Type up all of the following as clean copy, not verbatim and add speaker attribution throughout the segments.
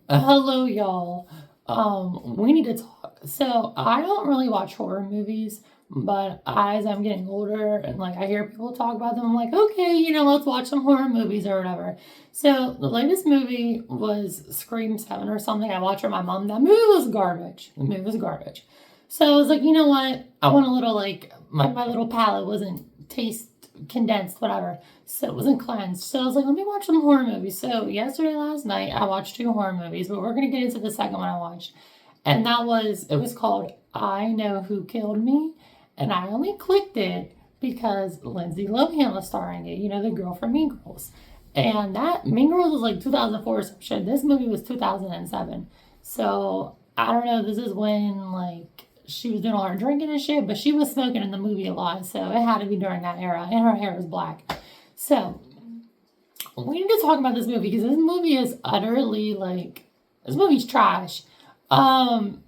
Speaker 1: Hello, y'all. We need to talk. So, I don't really watch horror movies, but as I'm getting older and like I hear people talk about them, I'm like, okay, let's watch some horror movies or whatever. So, the latest movie was Scream 7 or something. I watched with my mom. That movie was garbage. The movie was garbage. So, I was like, you know what? I want a little, like, my little palate wasn't taste condensed, whatever. So it wasn't cleansed. So I was like, let me watch some horror movies. So last night, I watched two horror movies, but we're going to get into the second one I watched. And it was called I Know Who Killed Me. And I only clicked it because Lindsay Lohan was starring it, the girl from Mean Girls. And that Mean Girls was like 2004 or some shit. This movie was 2007. So I don't know, this is when like she was doing all her drinking and shit, but she was smoking in the movie a lot, so it had to be during that era, and her hair was black. So, we need to talk about this movie, because this movie is utterly, like, this movie's trash. Um,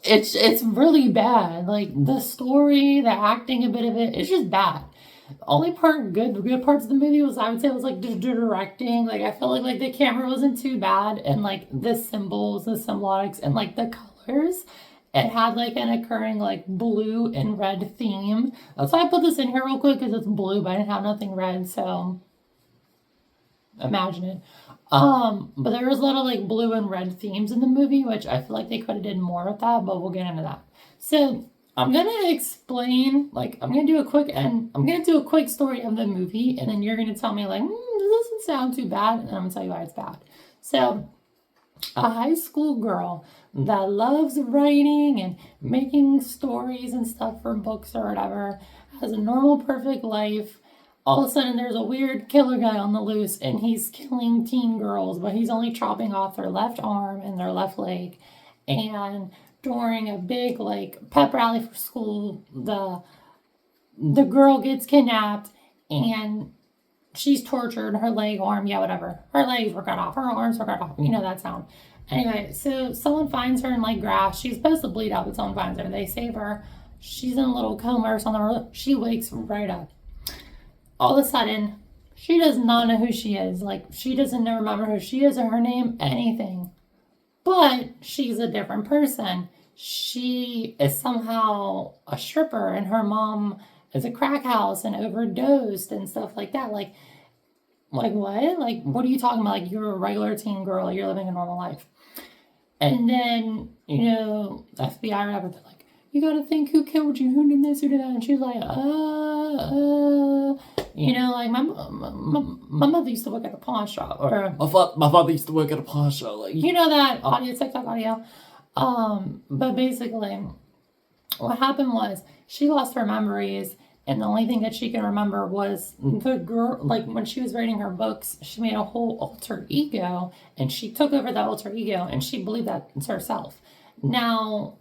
Speaker 1: it's really bad. Like, the story, the acting, a bit of it, it's just bad. The only the good parts of the movie was, I would say, was like the directing. Like, I felt like the camera wasn't too bad, and like the symbols, the symbolics, and like the colors. It had like an occurring like blue and red theme. That's why I put this in here real quick, because it's blue, but I didn't have nothing red, so imagine it. But there was a lot of like blue and red themes in the movie, which I feel like they could have did more with that, but we'll get into that. So I'm gonna explain, like I'm gonna do a quick story of the movie, and then you're gonna tell me like, this doesn't sound too bad, and I'm gonna tell you why it's bad. So a high school girl that loves writing and making stories and stuff for books or whatever, has a normal, perfect life. All of a sudden, there's a weird killer guy on the loose, and he's killing teen girls, but he's only chopping off their left arm and their left leg. And during a big, like, pep rally for school, the girl gets kidnapped, and she's tortured, her leg, arm, yeah, whatever. Her legs were cut off, her arms were cut off. You know that sound. Anyway, so someone finds her in like grass. She's supposed to bleed out, but someone finds her. They save her. She's in a little coma or something. She wakes right up. All of a sudden, she does not know who she is. Like, she doesn't remember who she is or her name, anything. But she's a different person. She is somehow a stripper, and her mom is a crack house and overdosed and stuff like that. Like what? Like, what are you talking about? Like, you're a regular teen girl. You're living a normal life. And then, the FBI or whatever, they're like, you gotta think who killed you, who did this, who did that. And she's like, like my mother used to work at a pawn shop, or my father used to work at a pawn shop. Like, that audio, TikTok audio. But basically, what happened was she lost her memories, and the only thing that she can remember was the girl, like when she was writing her books, she made a whole alter ego, and she took over that alter ego, and she believed that it's herself. Now,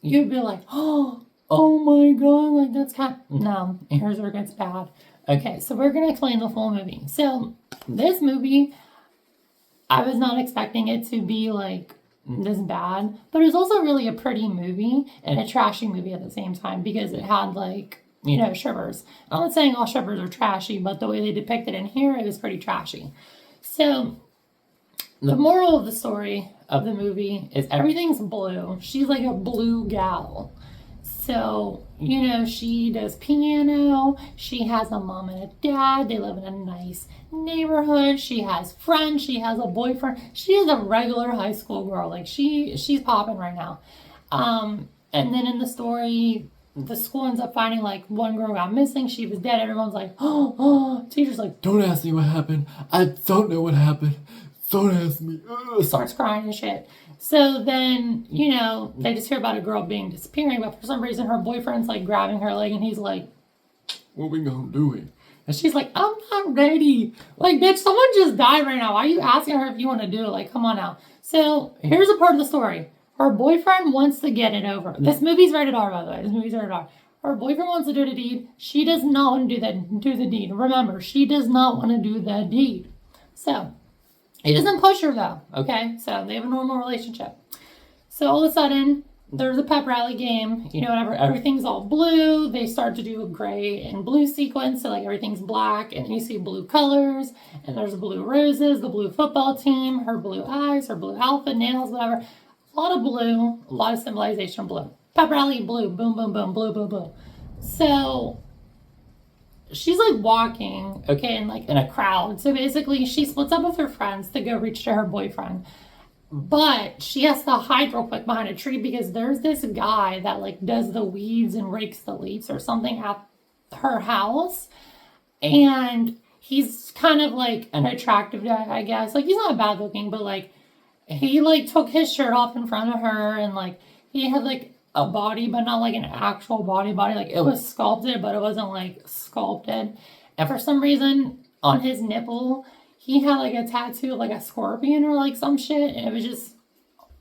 Speaker 1: you'd be like, oh my God, like that's no, here's where it gets bad. Okay, so we're going to explain the full movie. So, this movie, I was not expecting it to be like this bad, but it was also really a pretty movie and a trashy movie at the same time, because it had like, strippers. I'm not saying all strippers are trashy, but the way they depicted it in here, it was pretty trashy. So, the moral of the story of the movie is everything's blue. She's like a blue gal. So, she does piano. She has a mom and a dad. They live in a nice neighborhood. She has friends. She has a boyfriend. She is a regular high school girl. Like, she's popping right now. And then in the story, the school ends up finding, like, one girl got missing. She was dead. Everyone's like, oh. Teacher's like, don't ask me what happened. I don't know what happened. Don't ask me. Starts crying and shit. So then, they just hear about a girl disappearing, but for some reason her boyfriend's like grabbing her leg, and he's like, what we gonna do it? And she's like, I'm not ready. Like, bitch, someone just died right now. Why are you asking her if you want to do it? Like, come on now. So here's a part of the story. Her boyfriend wants to get it over. This movie's rated R, by the way. This movie's rated R. Her boyfriend wants to do the deed. She does not want to do the deed. Remember, she does not want to do the deed. So he doesn't push her though, okay? So they have a normal relationship. So all of a sudden, there's a pep rally game, you know, whatever, everything's all blue. They start to do a gray and blue sequence, so like everything's black, and you see blue colors, and there's blue roses, the blue football team, her blue eyes, her blue outfit, nails, whatever. A lot of blue, a lot of symbolization of blue. Pep rally, blue, boom, boom, boom, blue, blue, blue. So she's like walking, okay, in a crowd. So basically she splits up with her friends to go reach to her boyfriend. But she has to hide real quick behind a tree because there's this guy that like does the weeds and rakes the leaves or something at her house. And he's kind of like an attractive guy, I guess. Like he's not bad looking, but like he like took his shirt off in front of her, and like he had like a body, but not like an actual body. Like it was sculpted, but it wasn't like sculpted. And for some reason on his nipple, he had like a tattoo of like a scorpion or like some shit, and it was just,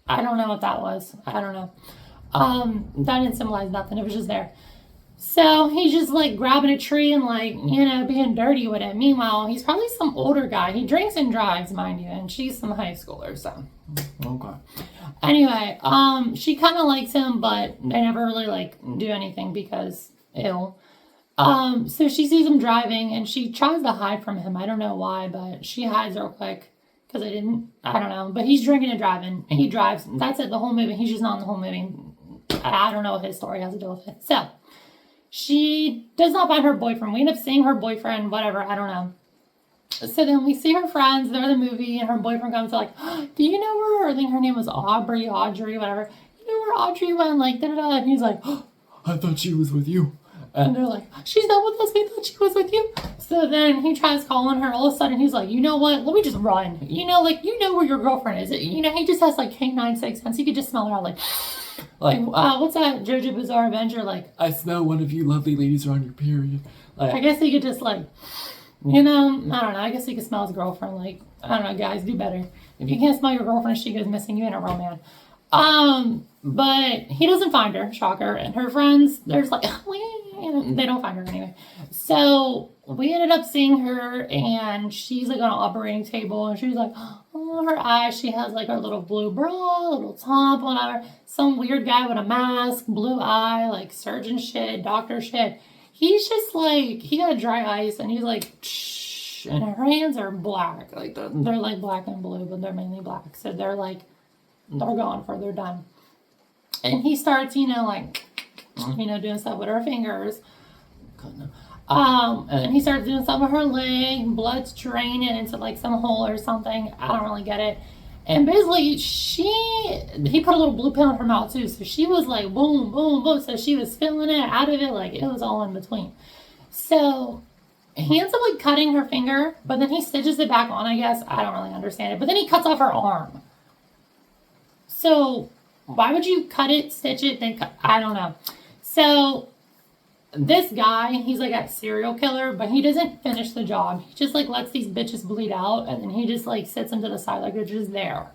Speaker 1: I don't know what that was. I don't know. That didn't symbolize nothing. It was just there. So he's just like grabbing a tree and like, you know, being dirty with it. Meanwhile, he's probably some older guy. He drinks and drives, mind you, and she's some high schooler, so. Okay. Anyway, she kind of likes him, but they never really like do anything because ew. So she sees him driving and she tries to hide from him. I don't know why, but she hides real quick because I don't know. But he's drinking and driving and he drives. That's it, the whole movie. He's just not in the whole movie. I don't know what his story has to do with it. So she does not find her boyfriend. We end up seeing her boyfriend, whatever, I don't know. So then we see her friends, they're in the movie, and her boyfriend comes to like, oh, do you know where, I think her name was Audrey, whatever. You know where Audrey went, like, da-da-da. And he's like, oh, I thought she was with you. And they're like, she's not with us, we thought she was with you. So then he tries calling her, all of a sudden he's like, you know what, let me just run. You know, like, you know where your girlfriend is. You know, he just has like canine sixth sense. You could just smell her out like, what's that JoJo Bizarre Adventure? Like, I smell one of you lovely ladies are on your period. Like, I guess he could just like, you know, I don't know. I guess he could smell his girlfriend. Like, I don't know, guys, do better. If you can't smell your girlfriend, she goes missing, you ain't a real man. But he doesn't find her, shocker. And her friends, there's like, they don't find her anyway. So we ended up seeing her, and she's like on an operating table, and she's like, oh, her eyes, she has like her little blue bra, little top, whatever. Some weird guy with a mask, blue eye, like surgeon shit, doctor shit. He's just like, he got dry ice, and he's like, shh, and her hands are black. Like, they're like black and blue, but they're mainly black. So they're like, they're gone for, they're done. And he starts, you know, like, you know, doing stuff with her fingers. And he starts doing stuff with her leg, blood's draining into like some hole or something. I don't really get it. And basically, he put a little blue pill in her mouth too. So she was like, boom, boom, boom. So she was feeling it, out of it, like it was all in between. So he ends up like cutting her finger, but then he stitches it back on, I guess. I don't really understand it. But then he cuts off her arm. So why would you cut it, stitch it, then cut? I don't know. So this guy, he's like a serial killer, but he doesn't finish the job. He just like lets these bitches bleed out, and then he just like sits them to the side like they're just there.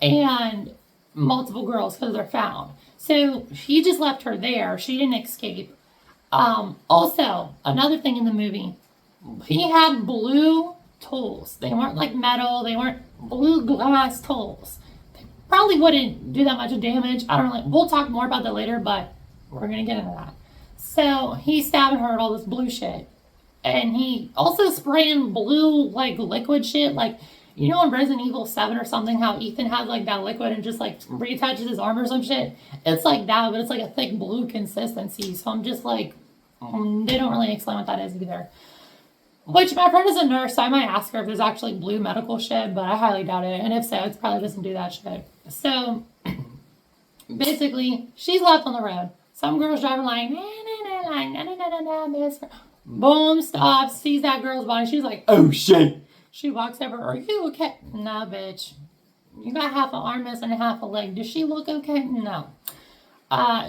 Speaker 1: And multiple girls, because they're found. So he just left her there. She didn't escape. Also, another thing in the movie, he had blue tools. They weren't like metal. They weren't blue glass tools. They probably wouldn't do that much damage. I don't know. We'll talk more about that later, but we're going to get into that. So he's stabbing her with all this blue shit. And he also spraying blue, like, liquid shit. Like, you know in Resident Evil 7 or something, how Ethan has, like, that liquid and just, like, reattaches his arm or some shit? It's like that, but it's, like, a thick blue consistency. So I'm just, like, they don't really explain what that is either. Which, my friend is a nurse, so I might ask her if there's actually blue medical shit, but I highly doubt it. And if so, it probably doesn't do that shit. So, basically, she's left on the road. Some girl's driving like, boom, stops, sees that girl's body. She's like, oh shit. She walks over, are you okay? No, bitch. You got half an arm missing and half a leg. Does she look okay? No.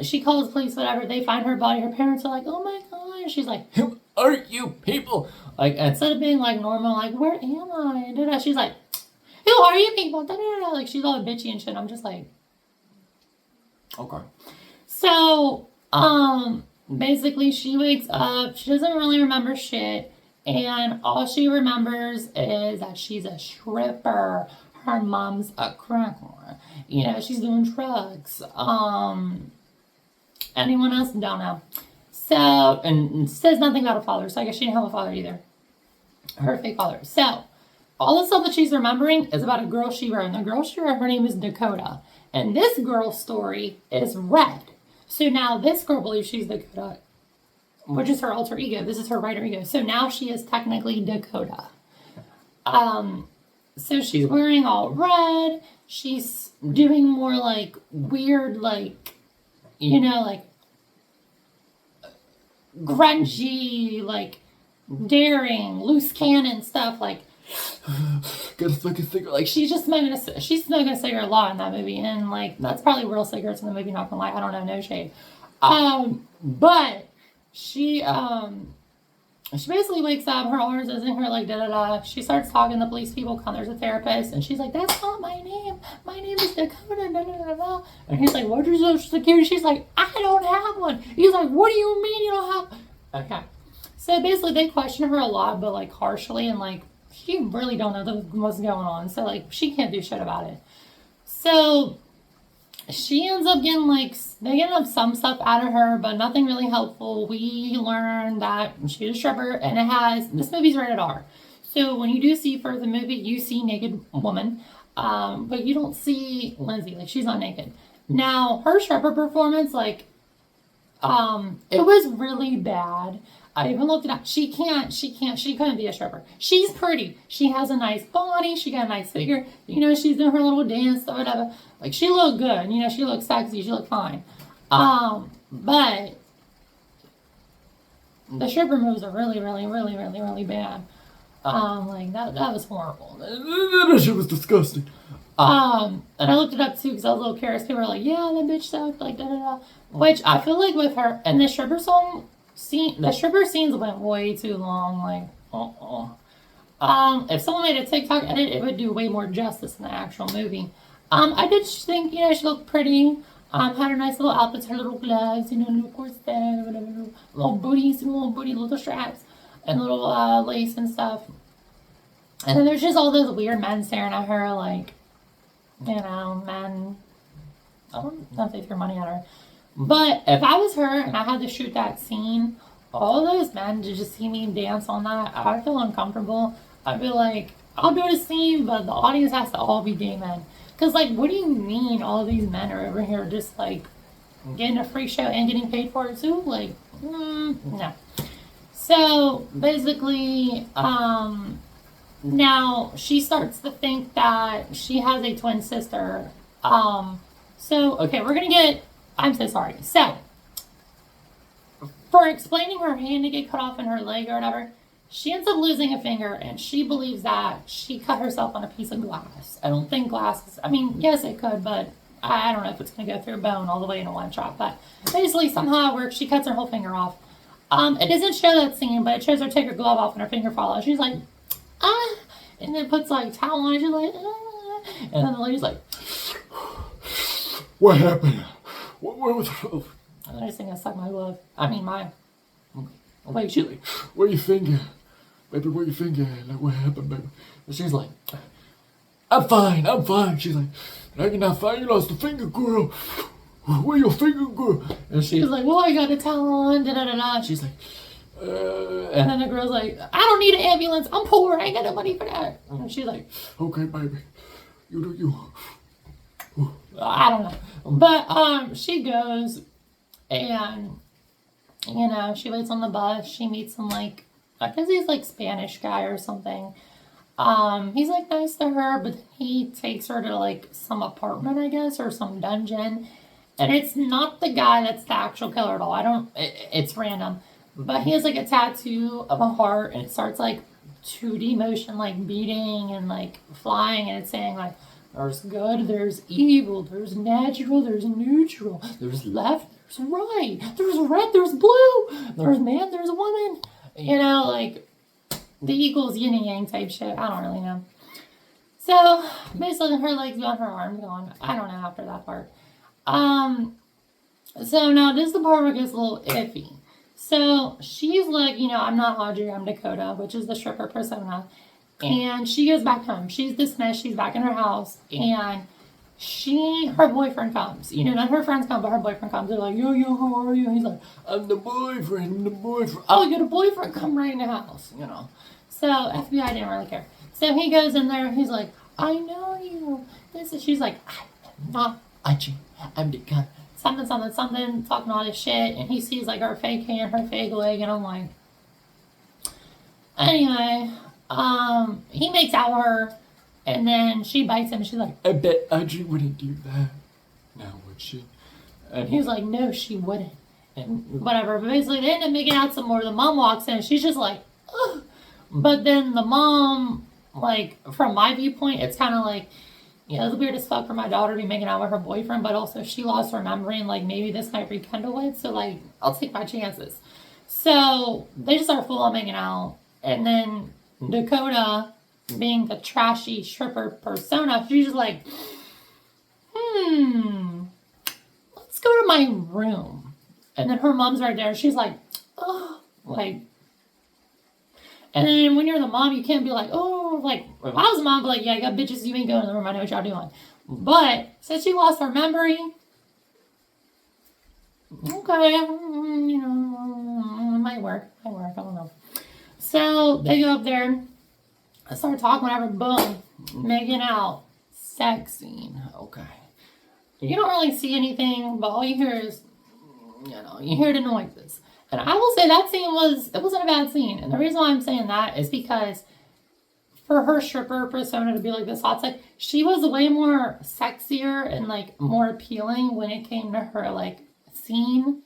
Speaker 1: She calls the police, whatever. They find her body. Her parents are like, oh my god. She's like, who are you people? Like, instead of being like normal, like, where am I? And she's like, who are you people? Like, she's all bitchy and shit. I'm just like, okay. So, basically she wakes up, she doesn't really remember shit, and all she remembers is that she's a stripper. her mom's a crack whore. You know, she's doing drugs. Anyone else? Don't know. So, and says nothing about a father, so I guess she didn't have a father either. Her fake father. So, all the stuff that she's remembering is about a girl she wrote. And the girl she wrote, her name is Dakota. And this girl's story is Red. So now this girl believes she's Dakota, which is her alter ego. This is her writer ego. So now she is technically Dakota. So she's wearing all red. She's doing more like weird, like, you know, like grungy, like daring, loose cannon stuff. Like,
Speaker 2: Got a fucking cigarette.
Speaker 1: like she's smoking a cigarette a lot in that movie, and like that's probably real cigarettes in the movie. Not gonna lie, I don't know, no shade. But she basically wakes up, her arms is in her like da da da. She starts talking to the police people, come there's a therapist, and she's like, "That's not my name. My name is Dakota." Da, da, da, da. And he's like, "What's your social security?" She's like, "I don't have one." He's like, "What do you mean you don't have?" Okay. So basically, they question her a lot, but like harshly, and like she really don't know what's going on. So like she can't do shit about it. So she ends up getting like, they get up some stuff out of her, but nothing really helpful. We learn that she's a stripper, and this movie's rated R. So when you do see for the movie, you see naked woman, but you don't see Lindsay, like she's not naked. Now her stripper performance, like, it was really bad. I even looked it up. She couldn't be a stripper. She's pretty. She has a nice body. She got a nice figure. You know, she's doing her little dance or whatever. Like, she looked good. You know, she looked sexy. She looked fine. But the stripper moves are really, really, really, really, really bad. Like, that was horrible.
Speaker 2: That shit was disgusting.
Speaker 1: And I looked it up, too, because I was a little curious. People were like, yeah, that bitch sucked. Like, da-da-da. Which, I feel like with her, and the stripper the stripper scenes went way too long. Like, if someone made a TikTok edit, it would do way more justice in the actual movie. I did think, you know, she looked pretty. Had her nice little outfits, her little gloves, you know, little corset, whatever, little booties, little straps, and little lace and stuff. And then there's just all those weird men staring at her, like, you know, men. I don't know if they threw money at her. But if I was her and I had to shoot that scene, all those men to just see me dance on that, I'd feel uncomfortable. I'd be like, I'll do the scene, but the audience has to all be gay men. Because, like, what do you mean all these men are over here just, like, getting a free show and getting paid for it, too? Like, no. So, basically, now she starts to think that she has a twin sister. Okay, we're going to get... I'm so sorry. So, for explaining her hand to get cut off in her leg or whatever, she ends up losing a finger, and she believes that she cut herself on a piece of glass. I don't think glass is... I mean, yes, it could, but I don't know if it's going to go through a bone all the way in a one shot. But basically, somehow it works. She cuts her whole finger off. It doesn't show that scene, but it shows her take her glove off and her finger fall out. She's like, ah! And then puts, like, towel on it. She's like, ah! And then the lady's like...
Speaker 2: What happened? What was...
Speaker 1: I just think I sucked my glove. I mean, my... Wait, she's like,
Speaker 2: where your finger? Baby, where your finger? Like, what happened, baby?
Speaker 1: And she's like,
Speaker 2: I'm fine. She's like, no, you're not fine. You lost a finger, girl. Where your finger, girl?
Speaker 1: And she's like, well, I got a towel on, da-da-da-da. She's like, and then the girl's like, I don't need an ambulance. I'm poor. I ain't got no money for that. And she's like,
Speaker 2: okay, baby. You do you.
Speaker 1: I don't know. But she goes and, you know, she waits on the bus. She meets some, like, I guess he's like Spanish guy or something. He's like nice to her, but he takes her to like some apartment, I guess, or some dungeon. And it's not the guy that's the actual killer at all. It's random. But he has like a tattoo of a heart, and it starts like 2D motion, like beating and like flying, and it's saying like, there's good, there's evil, there's natural, there's neutral, there's left, there's right, there's red, there's blue, there's man, there's woman. You know, like the equals yin and yang type shit. I don't really know. So basically her legs gone, her arms gone. I don't know after that part. So now this is the part where it gets a little iffy. So she's like, you know, I'm not Audrey, I'm Dakota, which is the stripper persona. And she goes back home. She's dismissed. She's back in her house. And her boyfriend comes. You know, none of her friends come, but her boyfriend comes. They're like, yo, how are you? And he's like, I'm the boyfriend. Oh, you got a boyfriend? Come right in the house, you know. So FBI didn't really care. So he goes in there. He's like, I know you. She's like, I'm not watching. I'm the gun. Something, talking all this shit. And he sees like her fake hand, her fake leg. And I'm like, anyway, he makes out with her. And then she bites him. She's like, I bet Audrey wouldn't do that. Now would she? And he's like, no, she wouldn't. And whatever. But basically, they end up making out some more. The mom walks in. She's just like, ugh. But then the mom, like, from my viewpoint, it's kind of like, you know, it's weird as fuck for my daughter to be making out with her boyfriend. But also, she lost her memory. And, like, maybe this might rekindle it. So, like, I'll take my chances. So, they just start full on making out. And then Dakota, being the trashy stripper persona, she's just like, let's go to my room. And then her mom's right there. She's like, oh, like, and then when you're the mom, you can't be like, oh, like, if I was the mom, I'd be like, yeah, I got bitches, you ain't going to the room, I know what y'all doing. But since she lost her memory, okay, you know, it might work, I don't know. So they go up there. I start talking, whatever, boom, making out, sex scene, okay. You don't really see anything, but all you hear is, you know, you hear the noises. And I will say that scene wasn't a bad scene. And the reason why I'm saying that is because for her stripper persona to be like this hot sex, she was way more sexier and like more appealing when it came to her like scene.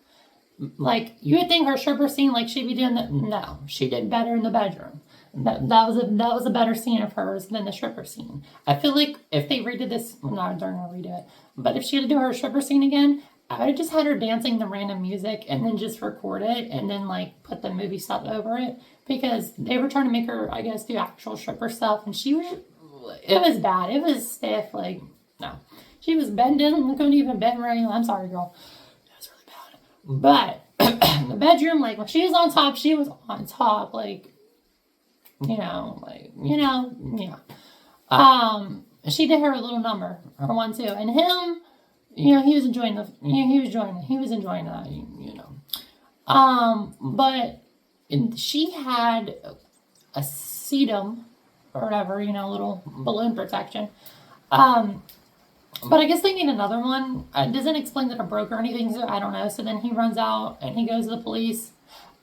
Speaker 1: Like you would think her stripper scene, like she'd be doing that. No, she did better in the bedroom. That was a better scene of hers than the stripper scene. I feel like if they redid this, well, no, they're gonna redo it. But if she had to do her stripper scene again, I would have just had her dancing the random music and then just record it and then like put the movie stuff over it, because they were trying to make her, I guess, do actual stripper stuff, and it was bad. It was stiff. Like no, she was bending, couldn't even bend right. I'm sorry, girl. That was really bad. But the bedroom, like when she was on top, she was on top, like. Yeah. She did her little number, her one too, and him, you know, he was enjoying that, you know. But she had a sedum or whatever, you know, little balloon protection. But I guess they need another one. It doesn't explain that it broke or anything, so I don't know. So then he runs out and he goes to the police.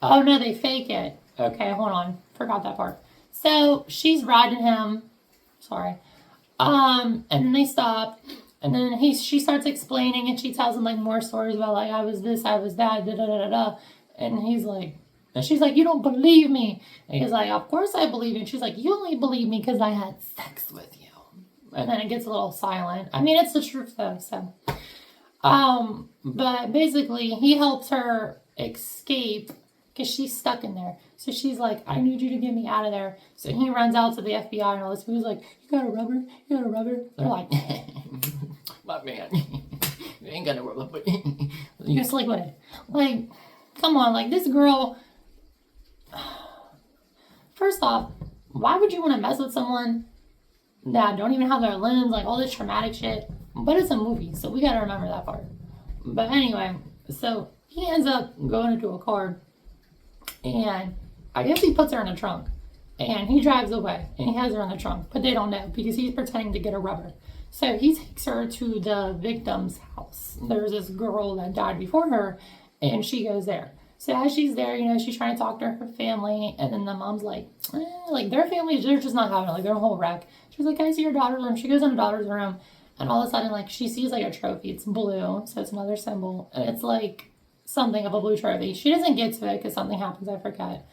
Speaker 1: Oh no, they fake it. Okay, hold on, forgot that part. So she's riding him, sorry, and then they stop, and then she starts explaining, and she tells him like more stories about like I was this, I was that, da da da da da, and he's like, and she's like, you don't believe me, and he's like, of course I believe you, and she's like, you only believe me because I had sex with you, and then it gets a little silent. I mean, it's the truth though, so, but basically he helps her escape because she's stuck in there. So she's like, I need you to get me out of there. So he runs out to the FBI and all this. He's like, you got a rubber? You got a rubber? They're like, my man, you ain't got a rubber, but you sleep with it. Like, come on, like this girl. First off, why would you want to mess with someone that don't even have their limbs, like all this traumatic shit? But it's a movie, so we gotta remember that part. But anyway, so he ends up going into a car, and I guess he puts her in the trunk, and he drives away, and he has her in the trunk, but they don't know because he's pretending to get a rubber. So he takes her to the victim's house. There's this girl that died before her, and she goes there. So as she's there, you know, she's trying to talk to her family, and then the mom's like, like their family, they're just not having it, like they're a whole wreck. She's like, I see your daughter's room. She goes in her daughter's room, and all of a sudden, like she sees like a trophy. It's blue, so it's another symbol, and it's like something of a blue trophy. She doesn't get to it because something happens, I forget.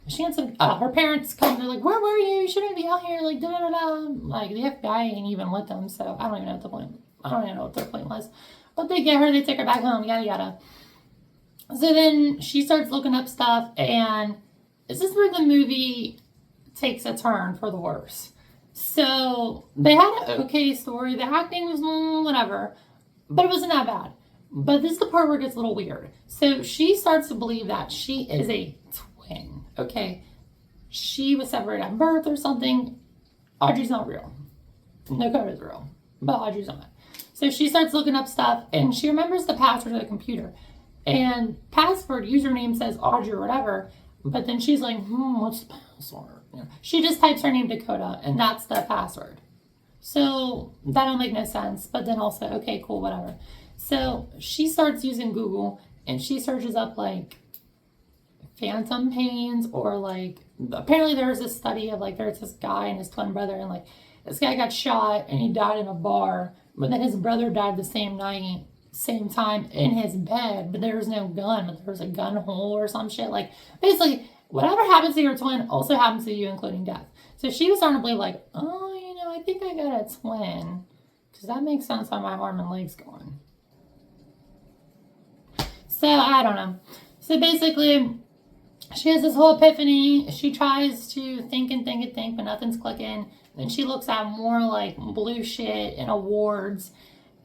Speaker 1: She ends up, her parents come, they're like, where were you? You shouldn't be out here, like, da-da-da-da. Like, the FBI ain't even with them, so I don't even know what their point was. But they get her, they take her back home, yada yada. So then she starts looking up stuff, and this is where the movie takes a turn for the worse. So they had an okay story, the acting was whatever, but it wasn't that bad. But this is the part where it gets a little weird. So she starts to believe that she is a twin, okay? She was separated at birth or something. Audrey's not real. Dakota's real, but Audrey's not. So she starts looking up stuff, and she remembers the password to the computer. And password, username says Audrey or whatever, but then she's like, what's the password? She just types her name Dakota, and that's the password. So that don't make no sense, but then also, okay, cool, whatever. So she starts using Google, and she searches up like phantom pains, or like, apparently there's this study of like, there's this guy and his twin brother, and like, this guy got shot and he died in a bar, but then his brother died the same night, same time in his bed, but there was no gun, but there was a gun hole or some shit. Like, basically, whatever happens to your twin also happens to you, including death. So she was starting to believe, like, oh, you know, I think I got a twin, because that makes sense why my arm and leg's going. So, I don't know. So, basically, she has this whole epiphany. She tries to think, but nothing's clicking. Then she looks at more, like, blue shit and awards.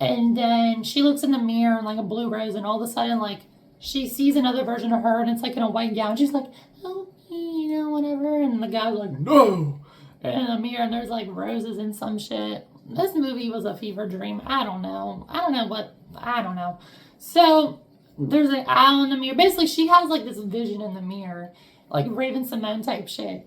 Speaker 1: And then she looks in the mirror and like a blue rose, and all of a sudden, like, she sees another version of her, and it's like in a white gown. She's like, help me, you know, whatever. And the guy's like, no. And in the mirror, and there's like roses and some shit. This movie was a fever dream. I don't know. So there's an owl in the mirror. Basically, she has like this vision in the mirror, like Raven Simone type shit.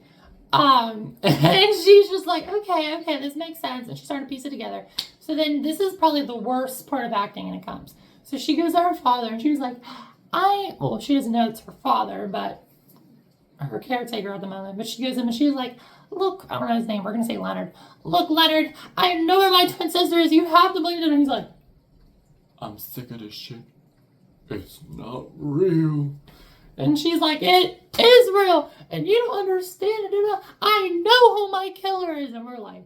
Speaker 1: And she's just like, okay, this makes sense. And she started to piece it together. So then this is probably the worst part of acting, and it comes. So she goes to her father, and she's like, she doesn't know it's her father, but her caretaker at the moment. But she goes in and she's like, look, I don't know his name. We're going to say Leonard. Look, Leonard, I know where my twin sister is. You have to believe it. And he's like,
Speaker 2: I'm sick of this shit. It's not real.
Speaker 1: And she's like, it is real. And you don't understand it. I know who my killer is. And we're like,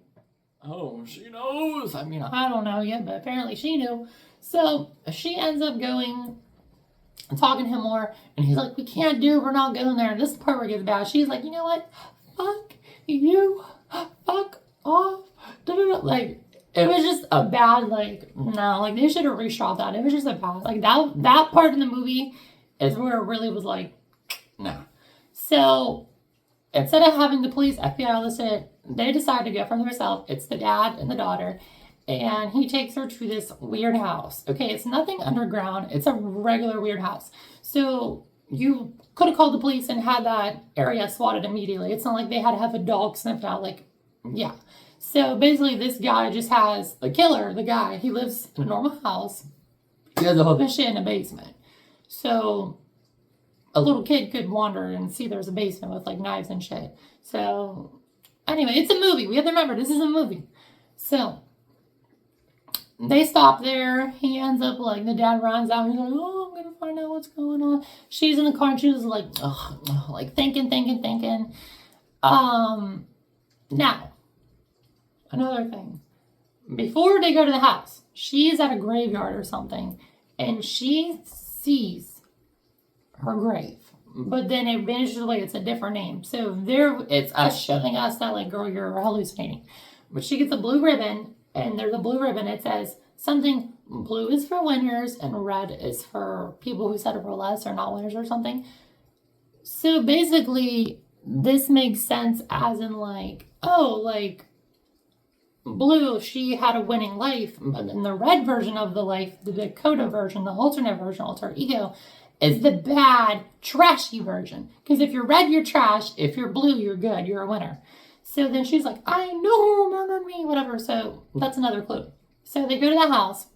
Speaker 1: oh, she knows. I mean, I don't know yet, but apparently she knew. So she ends up going and talking to him more. And he's like, we can't do it. We're not going there. And this is the part where it gets bad. She's like, you know what? Fuck you. Fuck off. Like, it was just a bad, like, no. Like, they should have reshot that. It was just a bad, like, that part in the movie is where it really was like, nah. So instead of having the police, FBI, all this shit, they decide to go for themselves. It's the dad and the daughter. And he takes her to this weird house. Okay, it's nothing underground. It's a regular weird house. So you could have called the police and had that area swatted immediately. It's not like they had to have a dog sniffed out. Like, yeah. So basically this guy just has, the killer, the guy, he lives in a normal house. He has a whole bunch of shit in a basement. So a little kid could wander and see there's a basement with like knives and shit. So anyway, it's a movie. We have to remember, this is a movie. So they stop there. He ends up like, the dad runs out. He's like, oh, I'm going to find out what's going on. She's in the car and she's like, like thinking. Now, another thing. Before they go to the house, she's at a graveyard or something. And she sees her grave. But then it vanishes away. It's a different name. So it's us showing us that, like, girl, you're hallucinating. But she gets a blue ribbon. And there's a blue ribbon. It says something, blue is for winners and red is for people who settle for less or not winners or something. So basically, this makes sense as in like, oh, like, blue, she had a winning life. But then the red version of the life, the Dakota version, the alternate version, alter ego, is the bad, trashy version. Because if you're red, you're trash. If you're blue, you're good. You're a winner. So then she's like, I know who murdered me, whatever. So that's another clue. So they go to the house,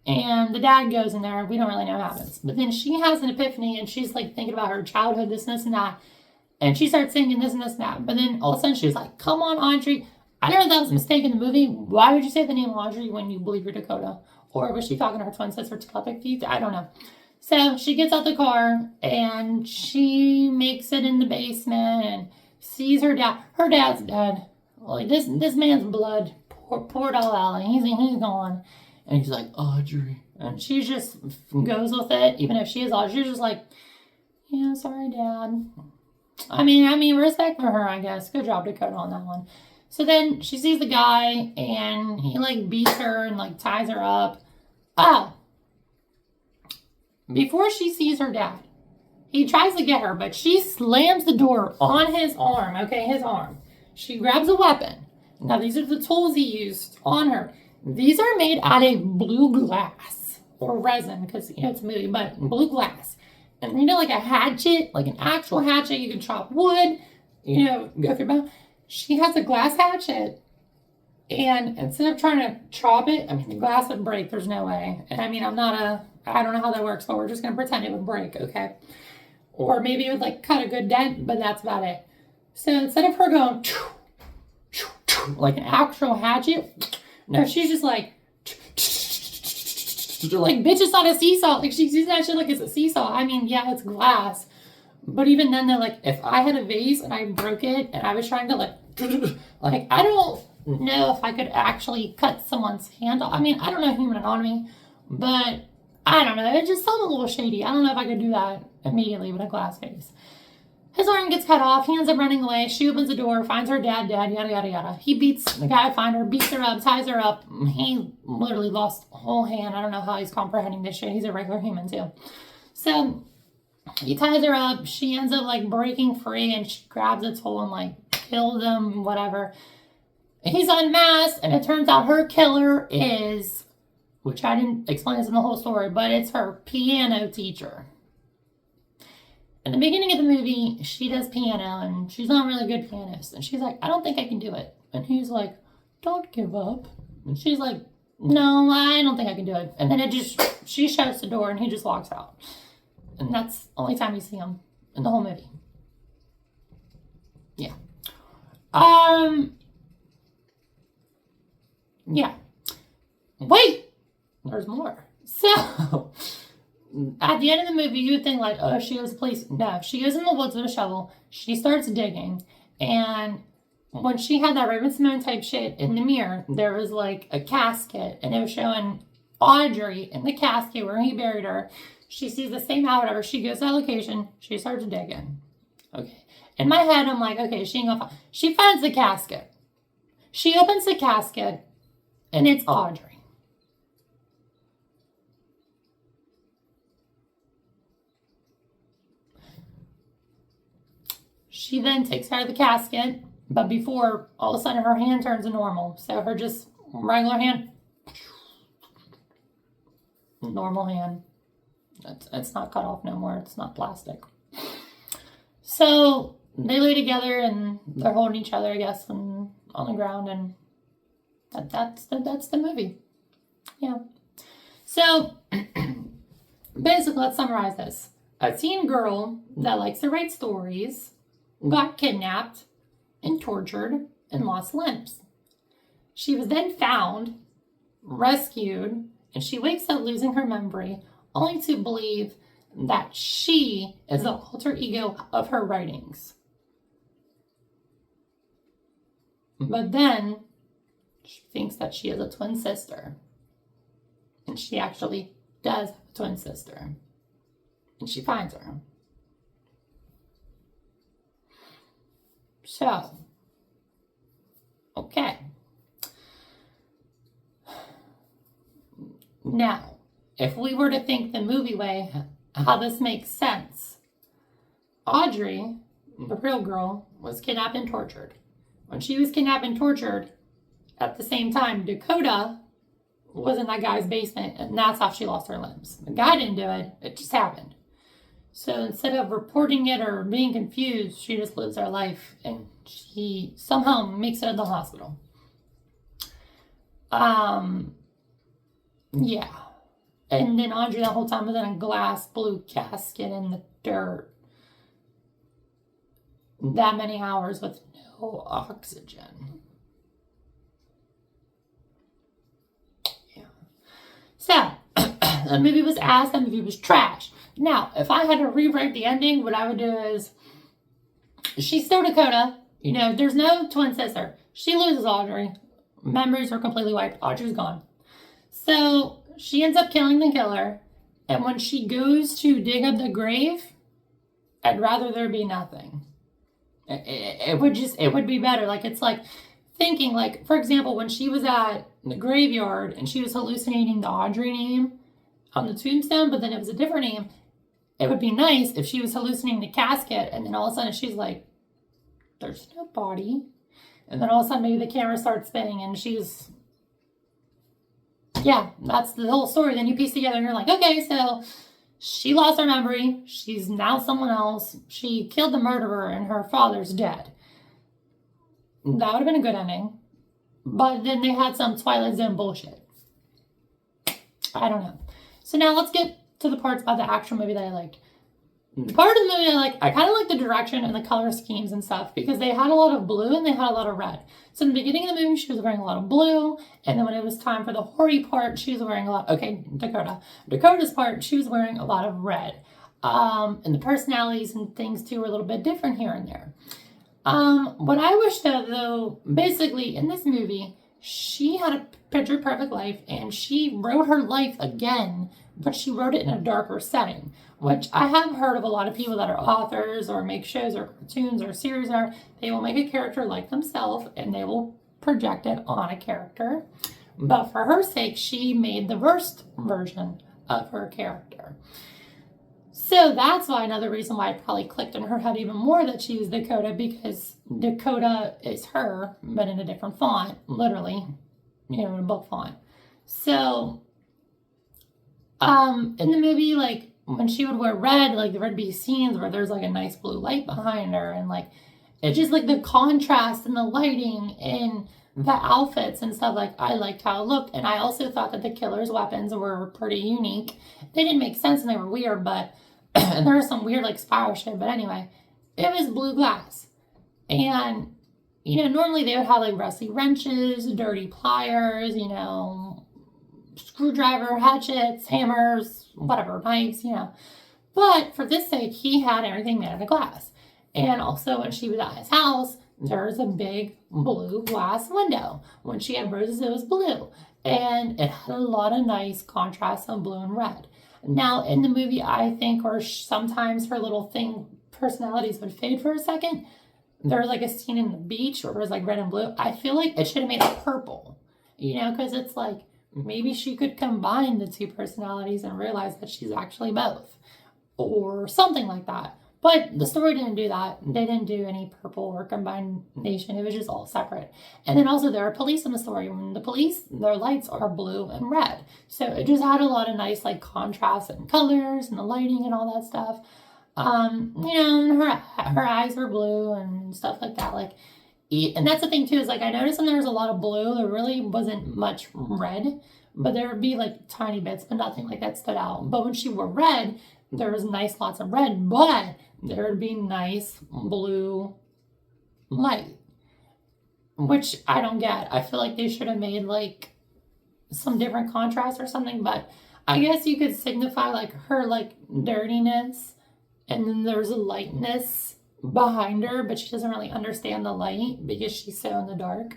Speaker 1: and the dad goes in there. We don't really know what happens. But then she has an epiphany, and she's like thinking about her childhood, this and that. And she starts singing this and that. But then all of a sudden she's like, come on, Audrey. I don't know if that was a mistake in the movie. Why would you say the name Audrey when you believe you're Dakota? Or was she talking to her twin sister telepathy? I don't know. So she gets out the car, and she makes it in the basement, and sees her dad. Her dad's dead. Like, this man's blood poured all out. Like, he's gone. And he's like, Audrey. And she just goes with it, even if she is Audrey. She's just like, yeah, sorry, Dad. I mean, respect for her, I guess. Good job, Dakota, on that one. So then she sees the guy, and he, like, beats her and, like, ties her up. Before she sees her dad, he tries to get her, but she slams the door on his arm, okay, his arm. She grabs a weapon, Now, these are the tools he used on her. These are made out of blue glass or resin because, it's a movie, but blue glass. And, like a hatchet, like an actual hatchet, you can chop wood, go through both. She has a glass hatchet. And instead of trying to chop it, the glass would break. There's no way. And I don't know how that works, but we're just going to pretend it would break, okay? Or maybe it would, cut a good dent, but that's about it. So instead of her going like an actual hatchet, no, she's just like bitches on a seesaw. Like, she sees that shit like it's a seesaw. Yeah, it's glass. But even then, they're like, if I had a vase and I broke it and I was trying to, I don't know if I could actually cut someone's hand off. I don't know human anatomy, but I don't know. It just sounds a little shady. I don't know if I could do that immediately with a glass vase. His arm gets cut off. He ends up running away. She opens the door, finds her dad, yada, yada, yada. He beats the guy, finds her, beats her up, ties her up. He literally lost a whole hand. I don't know how he's comprehending this shit. He's a regular human, too. So he ties her up. She ends up, breaking free, and she grabs a tool and, kills him, whatever. He's unmasked, and it turns out her killer is, which I didn't explain this in the whole story, but it's her piano teacher. In the beginning of the movie, she does piano, and she's not a really good pianist. And she's like, I don't think I can do it. And he's like, don't give up. And she's like, no, I don't think I can do it. And then she shuts the door, and he just walks out. And that's the only time you see him in the whole movie. Yeah. Yeah. Wait! There's more. So, at the end of the movie, you would think, oh, she goes to the police. No, she goes in the woods with a shovel. She starts digging. And when she had that Raven-Symoné type shit in the mirror, there was, a casket. And it was showing Audrey in the casket where he buried her. She sees the same outfit of her. She goes to that location. She starts digging. Okay. In my head, I'm like, okay, she ain't gonna find. She finds the casket. She opens the casket, and it's Audrey. She then takes her out of the casket, but before, all of a sudden, her hand turns to normal. So her just regular hand, normal hand. It's not cut off no more. It's not plastic. So they lay together, and they're holding each other, I guess, and on the ground, and that's the movie. Yeah. So basically, let's summarize this. A teen girl that likes to write stories got kidnapped and tortured and lost limbs. She was then found, rescued, and she wakes up losing her memory, only to believe that she is the alter ego of her writings. But then she thinks that she is a twin sister. And she actually does have a twin sister. And she finds her. So, okay. Now, if we were to think the movie way, how this makes sense. Audrey, the real girl, was kidnapped and tortured. When she was kidnapped and tortured, at the same time, Dakota was in that guy's basement, and that's how she lost her limbs. The guy didn't do it, it just happened. So instead of reporting it or being confused, she just lives her life, and she somehow makes it in the hospital. Yeah. And then Audrey that whole time was in a glass blue casket in the dirt. That many hours with no oxygen. Yeah. So, the movie was ass, the movie was trash. Now, if I had to rewrite the ending, what I would do is, she's still Dakota. There's no twin sister. She loses Audrey. Memories are completely wiped. Audrey's gone. So, she ends up killing the killer. And when she goes to dig up the grave, I'd rather there be nothing. It would be better. It's thinking, for example, when she was at the graveyard and she was hallucinating the Audrey name on the tombstone, but then it was a different name. It would be nice if she was hallucinating the casket and then all of a sudden she's like, there's no body. And then all of a sudden maybe the camera starts spinning and yeah, that's the whole story. Then you piece together and you're like, okay, so she lost her memory. She's now someone else. She killed the murderer and her father's dead. That would have been a good ending. But then they had some Twilight Zone bullshit. I don't know. So now let's get to the parts about the actual movie that I liked. The part of the movie I kind of like the direction and the color schemes and stuff because they had a lot of blue and they had a lot of red. So in the beginning of the movie, she was wearing a lot of blue. And then when it was time for the hoary part, she was wearing a lot, Dakota's part, she was wearing a lot of red. And the personalities and things too were a little bit different here and there. What I wish though, basically in this movie, she had a picture perfect life and she wrote her life again, but she wrote it in a darker setting, which I have heard of a lot of people that are authors or make shows or cartoons or series they will make a character like themselves and they will project it on a character. But for her sake, she made the worst version of her character. So that's why another reason why it probably clicked in her head even more that she was Dakota, because Dakota is her, but in a different font, literally, in a book font. So, in the movie, when she would wear red, there would be scenes where there's a nice blue light behind her, and it's just the contrast and the lighting and the outfits and stuff. I liked how it looked, and I also thought that the killer's weapons were pretty unique. They didn't make sense and they were weird, but and there was some weird spiral shit, but anyway, it was blue glass. And, normally they would have rusty wrenches, dirty pliers, screwdriver, hatchets, hammers, whatever, knives, But for this sake, he had everything made out of glass. And also when she was at his house, there was a big blue glass window. When she had roses, it was blue. And it had a lot of nice contrast of blue and red. Now, in the movie, I think, or sometimes her little personalities would fade for a second. There was a scene in the beach where it was red and blue. I feel like it should have made it purple, because it's maybe she could combine the two personalities and realize that she's actually both or something like that. But the story didn't do that. They didn't do any purple or combination. It was just all separate. And then also there are police in the story. When the police, their lights are blue and red. So it just had a lot of nice contrast and colors and the lighting and all that stuff. And her eyes were blue and stuff like that. And that's the thing too, is I noticed when there was a lot of blue, there really wasn't much red. But there would be tiny bits, but nothing that stood out. But when she wore red, there was lots of red, but there would be nice blue light, which I don't get. I feel like they should have made some different contrast or something, but I guess you could signify her dirtiness, and then there's a lightness behind her, but she doesn't really understand the light because she's so in the dark.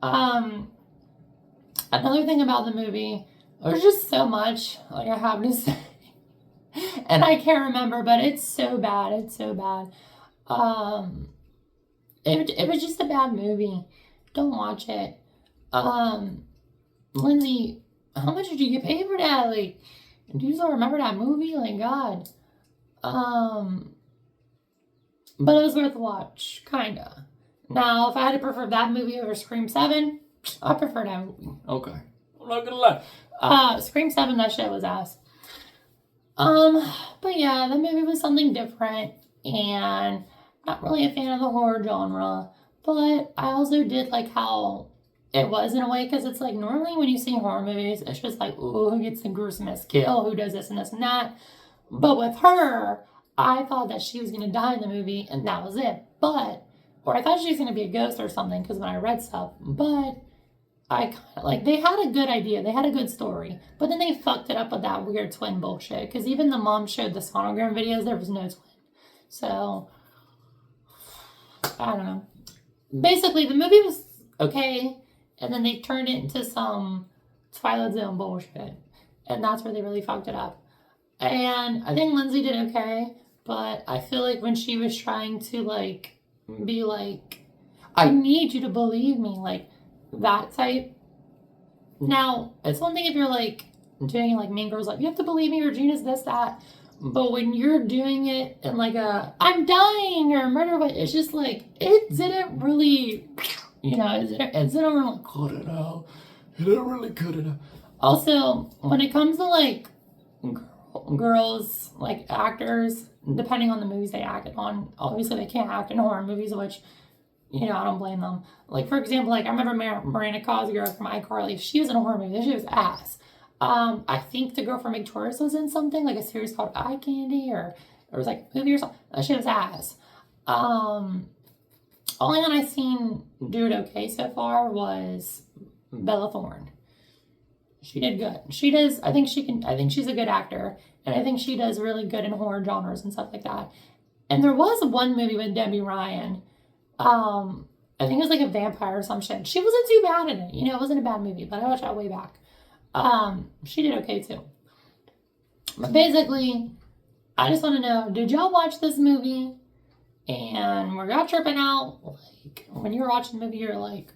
Speaker 1: Another thing about the movie, there's just so much I have to say. And I can't remember, but it's so bad. It's so bad. It was just a bad movie. Don't watch it. Lindsay, how much did you get paid for that? Do you still remember that movie? God. But it was worth a watch, kinda. Now, if I had to prefer that movie over Scream 7, I prefer that movie.
Speaker 2: Okay. I'm not gonna lie.
Speaker 1: Scream 7, that shit was ass. But yeah, the movie was something different, and not really a fan of the horror genre, but I also did like how it was in a way, because it's normally when you see horror movies, it's just ooh, who gets the gruesomest kill, who does this and this and that, but with her, I thought that she was going to die in the movie, and that was it, or I thought she was going to be a ghost or something, because when I read stuff, but I kind of, they had a good idea, they had a good story, but then they fucked it up with that weird twin bullshit, because even the mom showed the sonogram videos, there was no twin, so, I don't know. Basically, the movie was okay, and then they turned it into some Twilight Zone bullshit, and that's where they really fucked it up. And I think Lindsay did okay, but I feel like when she was trying to, be I need you to believe me, that type. Now, it's one thing if you're, doing it Mean Girls, you have to believe me, Regina's this, that. But when you're doing it in I'm dying or murder, it's just it didn't really You know, is it ever like
Speaker 2: Cut it out. You don't really cut it out.
Speaker 1: also when it comes to like girls like actors, depending on the movies they acted on, obviously they can't act in horror movies, which you know I don't blame them. Like for example, like I remember Miranda Cosgrove from iCarly. She was in a horror movie. She was ass. I think the girl from Victorious was in something like a series called Eye Candy, or it was like a movie or something. She was ass. Only one I've seen do it okay so far was Bella Thorne. She did good. She does. I think she can. I think she's a good actor, and I think she does really good in horror genres and stuff like that. And there was one movie with Debbie Ryan. I think it was like a vampire or some shit. She wasn't too bad in it. You know, it wasn't a bad movie, but I watched that way back. She did okay too. But basically, I just want to know: did y'all watch this movie? And were y'all tripping out? Like when you were watching the movie, you're like,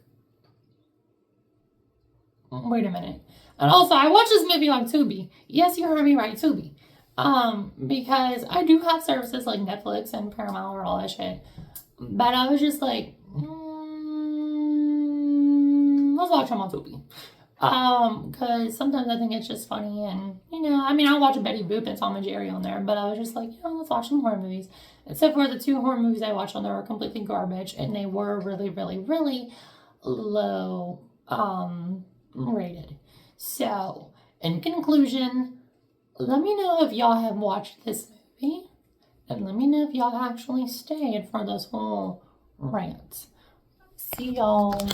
Speaker 1: wait a minute. And also, I watched this movie on Tubi. Yes, you heard me right, Tubi. Because I do have services like Netflix and Paramount or all that shit. But I was just like, let's watch them on Tubi. Because sometimes I think it's just funny, and you know, I mean, I watch Betty Boop and Tom and Jerry on there, but I was just like, you know, let's watch some horror movies. Except for the 2 horror movies I watched on there were completely garbage, and they were really, really, really low rated. So, in conclusion, let me know if y'all have watched this movie, and let me know if y'all actually stayed for this whole rant. See y'all.